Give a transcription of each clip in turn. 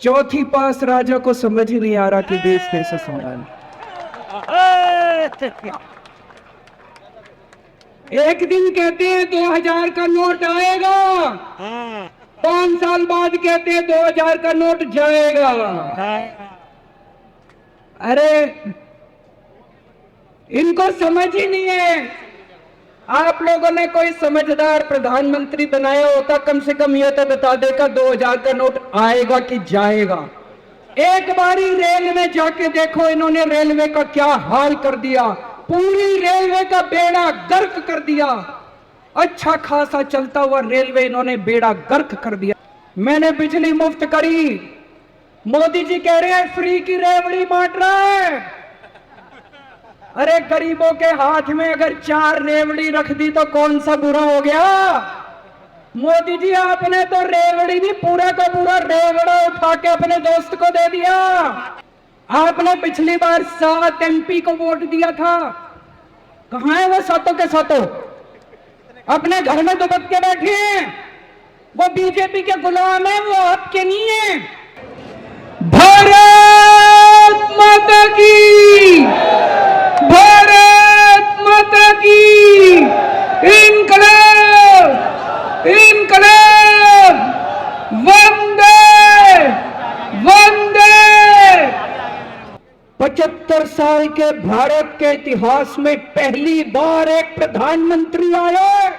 चौथी पास राजा को समझ ही नहीं आ रहा कि देश कैसे संभाले। एक दिन कहते हैं 2000 का नोट आएगा, 5 साल बाद कहते हैं 2000 का नोट जाएगा। अरे इनको समझ ही नहीं है। आप लोगों ने कोई समझदार प्रधानमंत्री बनाया होता, कम से कम यह तो बता देगा 2000 का नोट आएगा कि जाएगा। एक बारी रेलवे जाके देखो, इन्होंने रेलवे का क्या हाल कर दिया। पूरी रेलवे का बेड़ा गर्क कर दिया। अच्छा खासा चलता हुआ रेलवे इन्होंने बेड़ा गर्क कर दिया। मैंने बिजली मुफ्त करी, मोदी जी कह रहे हैं फ्री की रेवड़ी बांट रहा है। अरे गरीबों के हाथ में अगर 4 रेवड़ी रख दी तो कौन सा बुरा हो गया। मोदी जी आपने तो रेवड़ी भी पूरा का पूरा रेवड़ा उठा के अपने दोस्त को दे दिया। आपने पिछली बार 7 MP को वोट दिया था, कहां है वो सातों के सातों? अपने घर में दुबक के बैठे हैं। वो बीजेपी के गुलाम है, वो आपके नहीं है। भारत माता की, भारत माता की, इनकलाब, इनकलाब, वंदे वंदे। 75 साल के भारत के इतिहास में पहली बार एक प्रधानमंत्री आया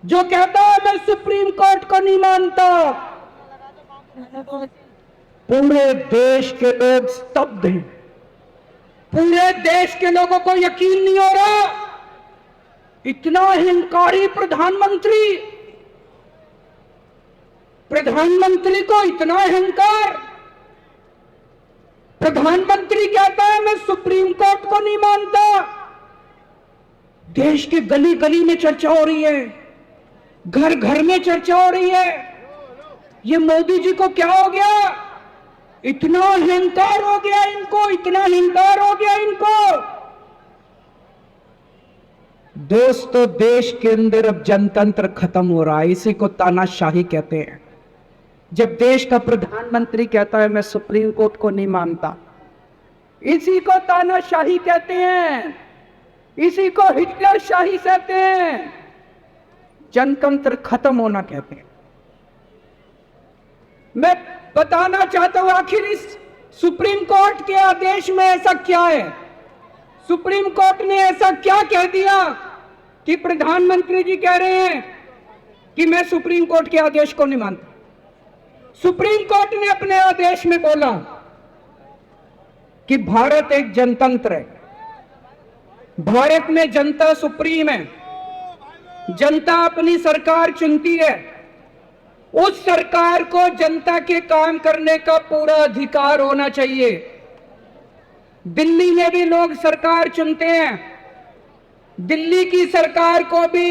जो कहता है मैं सुप्रीम कोर्ट को नहीं मानता। पूरे देश के लोग स्तब्ध हैं। पूरे देश के लोगों को यकीन नहीं हो रहा, इतना अहंकारी प्रधानमंत्री, प्रधानमंत्री को इतना अहंकार। प्रधानमंत्री कहता है मैं सुप्रीम कोर्ट को नहीं मानता। देश के गली गली में चर्चा हो रही है, घर घर में चर्चा हो रही है। ये मोदी जी को क्या हो गया? इतना अहंकार हो गया इनको, इतना अहंकार हो गया इनको। दोस्तों, देश के अंदर अब जनतंत्र खत्म हो रहा है। इसी को तानाशाही कहते हैं। जब देश का प्रधानमंत्री कहता है मैं सुप्रीम कोर्ट को नहीं मानता, इसी को तानाशाही कहते हैं, इसी को हिटलरशाही कहते हैं, जनतंत्र खत्म होना कहते हैं। मैं बताना चाहता हूं आखिर इस सुप्रीम कोर्ट के आदेश में ऐसा क्या है। सुप्रीम कोर्ट ने ऐसा क्या कह दिया कि प्रधानमंत्री जी कह रहे हैं कि मैं सुप्रीम कोर्ट के आदेश को नहीं मानता। सुप्रीम कोर्ट ने अपने आदेश में बोला कि भारत एक जनतंत्र है, भारत में जनता सुप्रीम है, जनता अपनी सरकार चुनती है, उस सरकार को जनता के काम करने का पूरा अधिकार होना चाहिए। दिल्ली में भी लोग सरकार चुनते हैं, दिल्ली की सरकार को भी,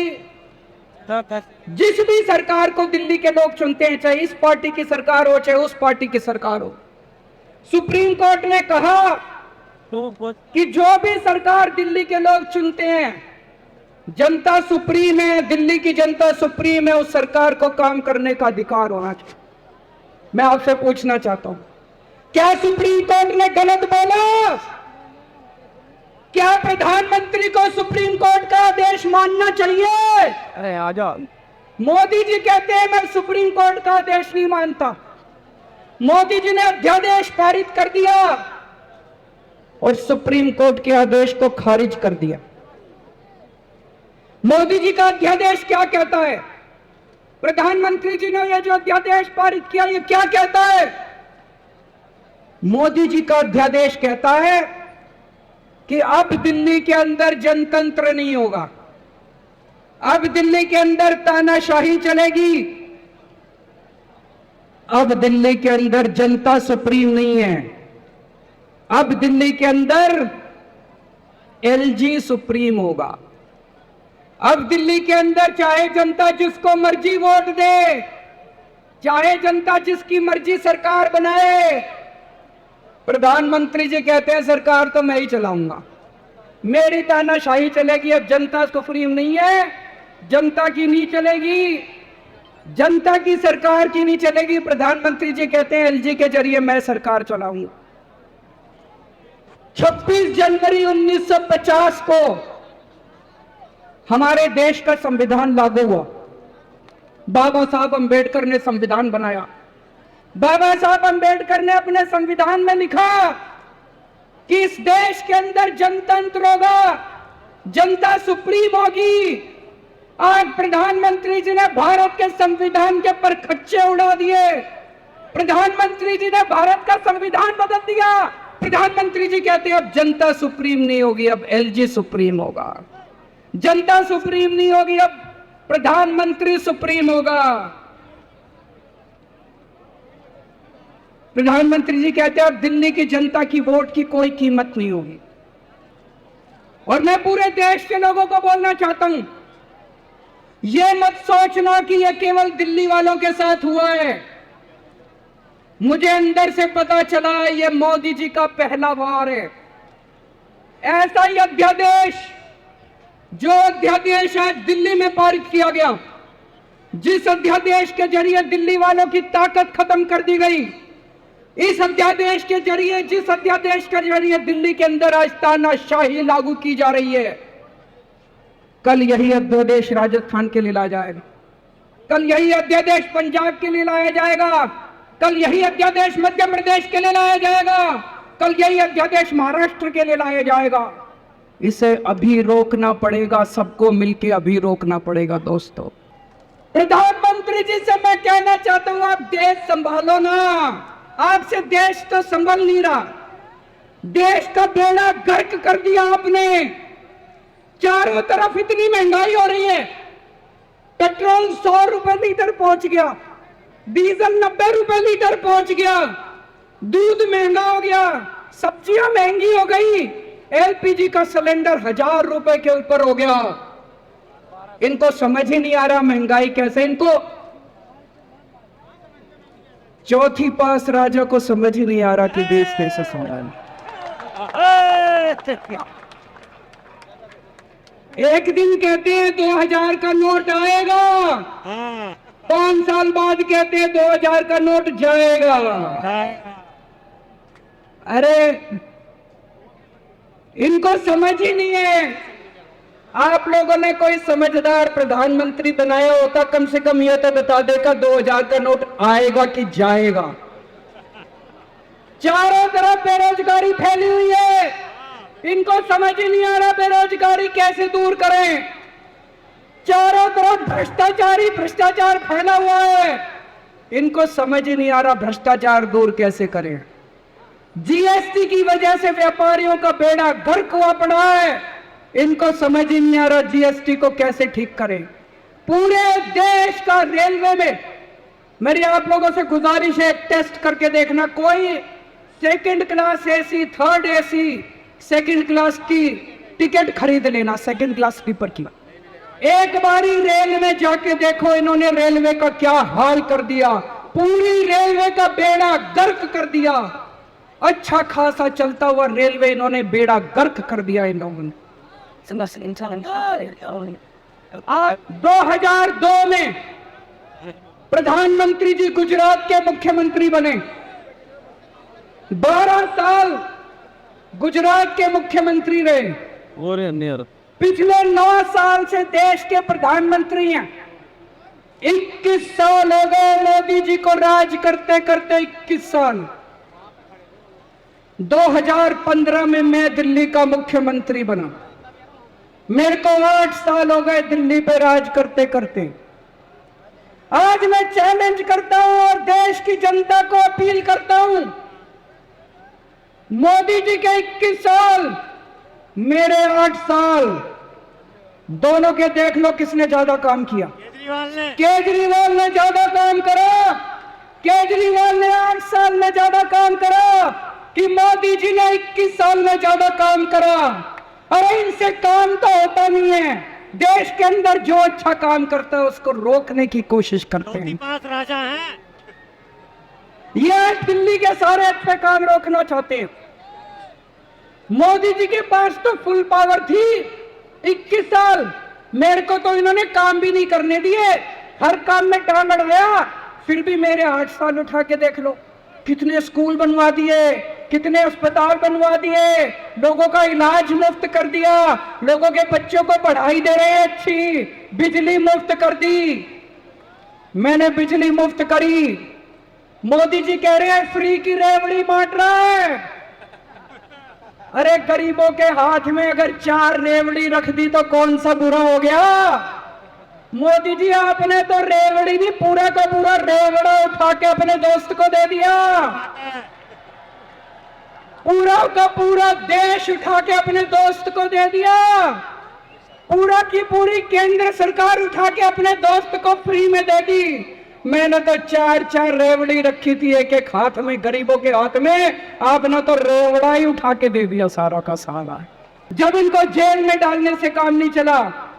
जिस भी सरकार को दिल्ली के लोग चुनते हैं, चाहे इस पार्टी की सरकार हो चाहे उस पार्टी की सरकार हो। सुप्रीम कोर्ट ने कहा कि जो भी सरकार दिल्ली के लोग चुनते हैं, जनता सुप्रीम है, दिल्ली की जनता सुप्रीम है, उस सरकार को काम करने का अधिकार होना चाहिए। मैं आपसे पूछना चाहता हूं, क्या सुप्रीम कोर्ट ने गलत बोला? क्या प्रधानमंत्री को सुप्रीम कोर्ट का आदेश मानना चाहिए? अरे आजा। मोदी जी कहते हैं मैं सुप्रीम कोर्ट का आदेश नहीं मानता। मोदी जी ने अध्यादेश पारित कर दिया और सुप्रीम कोर्ट के आदेश को खारिज कर दिया। मोदी जी का अध्यादेश क्या कहता है? प्रधानमंत्री जी ने यह जो अध्यादेश पारित किया, ये क्या कहता है? मोदी जी का अध्यादेश कहता है कि अब दिल्ली के अंदर जनतंत्र नहीं होगा, अब दिल्ली के अंदर तानाशाही चलेगी, अब दिल्ली के अंदर जनता सुप्रीम नहीं है, अब दिल्ली के अंदर एलजी सुप्रीम होगा। अब दिल्ली के अंदर चाहे जनता जिसको मर्जी वोट दे, चाहे जनता जिसकी मर्जी सरकार बनाए, प्रधानमंत्री जी कहते हैं सरकार तो मैं ही चलाऊंगा, मेरी तानाशाही चलेगी। अब जनता सुप्रीम नहीं है, जनता की नहीं चलेगी। जनता की सरकार की नहीं चलेगी। प्रधानमंत्री जी कहते हैं एलजी के जरिए मैं सरकार चलाऊंगा। 26 जनवरी 1950 को हमारे देश का संविधान लागू हुआ। बाबा साहब अंबेडकर ने संविधान बनाया। बाबा साहब अंबेडकर ने अपने संविधान में लिखा कि इस देश के अंदर जनतंत्र होगा, जनता सुप्रीम होगी। आज प्रधानमंत्री जी ने भारत के संविधान के पर खच्चे उड़ा दिए। प्रधानमंत्री जी ने भारत का संविधान बदल दिया। प्रधानमंत्री जी कहते हैं अब जनता सुप्रीम नहीं होगी, अब एलजी सुप्रीम होगा। जनता सुप्रीम नहीं होगी, अब प्रधानमंत्री सुप्रीम होगा। प्रधानमंत्री जी कहते हैं अब दिल्ली की जनता की वोट की कोई कीमत नहीं होगी। और मैं पूरे देश के लोगों को बोलना चाहता हूं, ये मत सोचना कि यह केवल दिल्ली वालों के साथ हुआ है। मुझे अंदर से पता चला ये मोदी जी का पहला वार है। ऐसा ही अध्यादेश, जो अध्यादेश आज दिल्ली में पारित किया गया, जिस अध्यादेश के जरिए दिल्ली वालों की ताकत खत्म कर दी गई, इस अध्यादेश के जरिए, जिस अध्यादेश के जरिए दिल्ली के अंदर आज तानाशाही लागू की जा रही है, कल यही अध्यादेश राजस्थान के लिए लाया जाएगा, कल यही अध्यादेश पंजाब के लिए लाया जाएगा, कल यही अध्यादेश मध्य प्रदेश के लिए लाया जाएगा, कल यही अध्यादेश महाराष्ट्र के लिए लाया जाएगा। इसे अभी रोकना पड़ेगा, सबको मिलकर अभी रोकना पड़ेगा। दोस्तों, प्रधानमंत्री जी से मैं कहना चाहता हूं, आप देश संभालो ना। आपसे देश तो संभल नहीं रहा। देश का बेड़ा गर्क कर दिया आपने। चारों तरफ इतनी महंगाई हो रही है। पेट्रोल 100 रुपए लीटर पहुंच गया, डीजल 90 रुपए लीटर पहुंच गया, दूध महंगा हो गया, सब्जियां महंगी हो गई, एलपीजी का सिलेंडर 1000 रुपए के ऊपर हो गया। इनको समझ ही नहीं आ रहा महंगाई कैसे। इनको चौथी पास राजा को समझ ही नहीं आ रहा कि देश कैसे संभाले। एक दिन कहते हैं 2000 का नोट आएगा, 5 साल बाद कहते हैं 2000 का नोट जाएगा। अरे इनको समझ ही नहीं है। आप लोगों ने कोई समझदार प्रधानमंत्री बनाया होता, कम से कम यह तो बता देगा 2000 का नोट आएगा कि जाएगा। चारों तरफ बेरोजगारी फैली हुई है। इनको समझ ही नहीं आ रहा बेरोजगारी कैसे दूर करें। चारों तरफ भ्रष्टाचारी भ्रष्टाचार फैला हुआ है। इनको समझ ही नहीं आ रहा भ्रष्टाचार दूर कैसे करें। जीएसटी की वजह से व्यापारियों का बेड़ा गर्क हुआ पड़ा है। इनको समझ ही नहीं आ रहा जीएसटी को कैसे ठीक करें। पूरे देश का रेलवे में मेरी आप लोगों से गुजारिश है, टेस्ट करके देखना। कोई second class AC, third AC, second class की टिकट खरीद लेना, सेकंड क्लास स्लीपर की। एक बारी रेल में जाके देखो, इन्होंने रेलवे का क्या हाल कर दिया। पूरी रेलवे का बेड़ा गर्क कर दिया। अच्छा खासा चलता हुआ रेलवे इन्होंने बेड़ा गर्क कर दिया इन लोगों ने। 2002 में प्रधानमंत्री जी गुजरात के मुख्यमंत्री बने। 12 साल गुजरात के मुख्यमंत्री रहे। पिछले 9 साल से देश के प्रधानमंत्री हैं। 21 साल हो गए मोदी जी को राज करते करते। 21 साल। 2015 में मैं दिल्ली का मुख्यमंत्री बना। मेरे को 8 साल हो गए दिल्ली पे राज करते करते। आज मैं चैलेंज करता हूं और देश की जनता को अपील करता हूं, मोदी जी के 21 साल, मेरे 8 साल, दोनों के देख लो किसने ज्यादा काम किया। केजरीवाल ने ज्यादा काम करा। केजरीवाल ने 8 साल में ज्यादा काम करा कि मोदी जी ने 21 साल में ज्यादा काम करा। अरे इनसे काम तो होता नहीं है। देश के अंदर जो अच्छा काम करता है उसको रोकने की कोशिश करते हैं। राजा है ये दिल्ली के सारे अच्छे काम रोकना चाहते हैं। मोदी जी के पास तो फुल पावर थी। 21 साल मेरे को तो इन्होंने काम भी नहीं करने दिए। हर काम में टांग अड़ गया। फिर भी मेरे 8 साल उठा के देख लो, कितने स्कूल बनवा दिए, कितने अस्पताल बनवा दिए, लोगों का इलाज मुफ्त कर दिया, लोगों के बच्चों को पढ़ाई दे रहे हैं अच्छी, बिजली मुफ्त कर दी। मैंने बिजली मुफ्त करी। मोदी जी कह रहे हैं फ्री की रेवड़ी बांट रहा है। अरे गरीबों के हाथ में अगर 4 रेवड़ी रख दी तो कौन सा बुरा हो गया? मोदी जी आपने तो रेवड़ी नहीं, पूरा का पूरा रेवड़ा उठा के अपने दोस्त को दे दिया। पूरा का पूरा देश उठा के अपने दोस्त को दे दिया। पूरा की पूरी केंद्र सरकार उठा के अपने दोस्त को फ्री में दे दी। मैंने तो 4 रेवड़ी रखी थी एक एक हाथ में, गरीबों के हाथ में, आपने तो रेवड़ा ही उठा के दे दिया सारा का सारा। जब इनको जेल में डालने से काम नहीं चला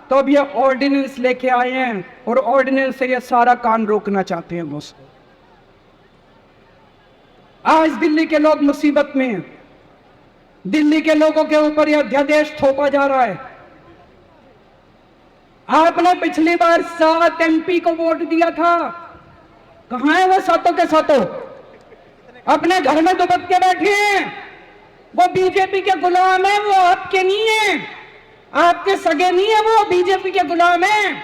तो अब ये ऑर्डिनेंस लेके आए हैं और ऑर्डिनेंस से ये सारा काम रोकना चाहते हैं बॉस। आज दिल्ली के लोग मुसीबत में हैं। दिल्ली के लोगों के ऊपर यह अध्यादेश थोपा जा रहा है। आपने पिछली बार 7 MP को वोट दिया था, कहां है वो सातों के सातों? अपने घर में दुबक के बैठे हैं। वो बीजेपी के गुलाम है, वो आपके नहीं है, आपके सगे नहीं है, वो बीजेपी के गुलाम है।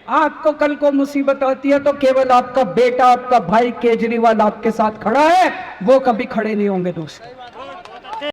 आपको कल को मुसीबत आती है तो केवल आपका बेटा, आपका भाई केजरीवाल आपके साथ खड़ा है, वो कभी खड़े नहीं होंगे दोस्त।